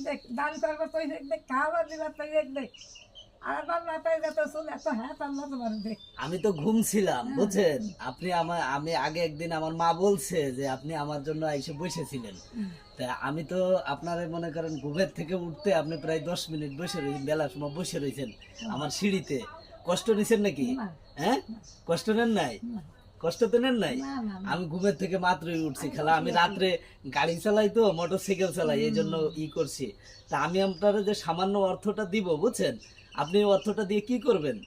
দেখ, দান করবো তুই দেখ, খাবার দিবা তুই দেখ। আর আমার মাথায় যত চুল এত হ্যাঁ আল্লাহ তোমার দেখ। আমি তো ঘুমছিলাম বুঝছেন, আপনি আমি আগে একদিন আমার মা বলছে যে আপনি আমার জন্য এসে বসেছিলেন। তা আমি তো আপনারে মনে করেন ঘুমের থেকে উঠতে আপনি প্রায় 10 মিনিট বসে রয়েছেন, বেলার সময় বসে রয়েছেন আমার সিঁড়িতে। কষ্ট নিছেন নাকি? না, হ্যাঁ, কষ্ট নেন নাই? না, কষ্ট তো নেন নাই? না, না, না। আমি ঘুমের থেকে মাত্রই উঠছি খেলা, আমি রাত্রে গাড়ি চালাই তো, মোটরসাইকেল চালাই, এই জন্য করছি। তা আমি আপনারা যে সামান্য অর্থটা দিব বুঝছেন, আপনি এই অর্থটা দিয়ে কি করবেন?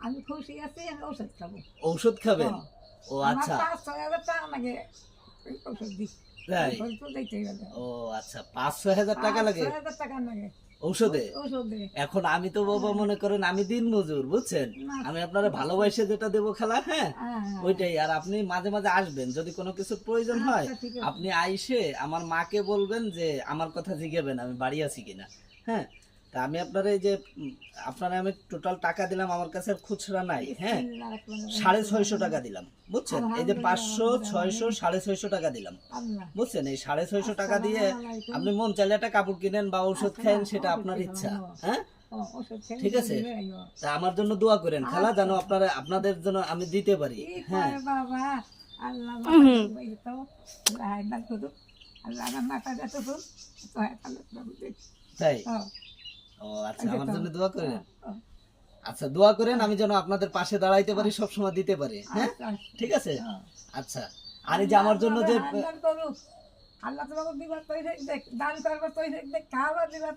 আমি খুশি আছি, আমি ওষুধ খাবো। ঔষধ খাবেন? ও আমার আচ্ছা, 5-6 হাজার টাকা লাগে ওই ওষুধ দিই। তাই? ওষুধ তো দিতেই হবে। ও আচ্ছা, 5-6 হাজার টাকা লাগে 5-6 হাজার টাকা লাগে ঔষধে? ওষুধে। এখন আমি তো বাবা মনে করেন আমি দিন মজুর বুঝছেন, না। আমি আপনারা ভালোবাসে যেটা দেবো খেলা, হ্যাঁ হ্যাঁ, হ্যাঁ। ওইটাই। আর আপনি মাঝে মাঝে আসবেন, যদি কোনো কিছু প্রয়োজন হয় আচ্ছা, ঠিক আছে। আপনি আইসে আমার মাকে বলবেন যে আমার কথা জিজ্ঞাবেন আমি বাড়ি আছি কিনা। হ্যাঁ, তা আমি আপনার এই যে আপনারা আমি টোটাল টাকা দিলাম, আমার কাছে আর খুচরা নাই। হ্যাঁ, 650 টাকা দিলাম বুঝছেন, এই যে 500, 600, 650 টাকা দিলাম আল্লাহ। বুঝছেন। এই 650 টাকা দিয়ে আপনি মন চাইলে একটা কাপড় কিনেন বা ঔষধ খান, সেটা আপনার ইচ্ছা। হ্যাঁ, ঠিক আছে। তা আমার জন্য দোয়া করেন খালা, যেন আপনারা আপনাদের জন্য আমি দিতে পারি। হ্যাঁ, বাবা আল্লাহ তো আল্লাহ শুধু আল্লাহ আমার মাথা যত ফুল তো আল্লাহ দেখ। তাই? ও আচ্ছা, আমার জন্য দোয়া করেন। আচ্ছা, দোয়া করেন আমি যেন আপনাদের পাশে দাঁড়াইতে পারি, সব সময় দিতে পারি। হ্যাঁ, ঠিক আছে। আচ্ছা, আর এই যে আমার জন্য যে আল্লাহ তোমাকে দিবা তুই দেখ, দান করবো তুই দেখ, খাবার দিবা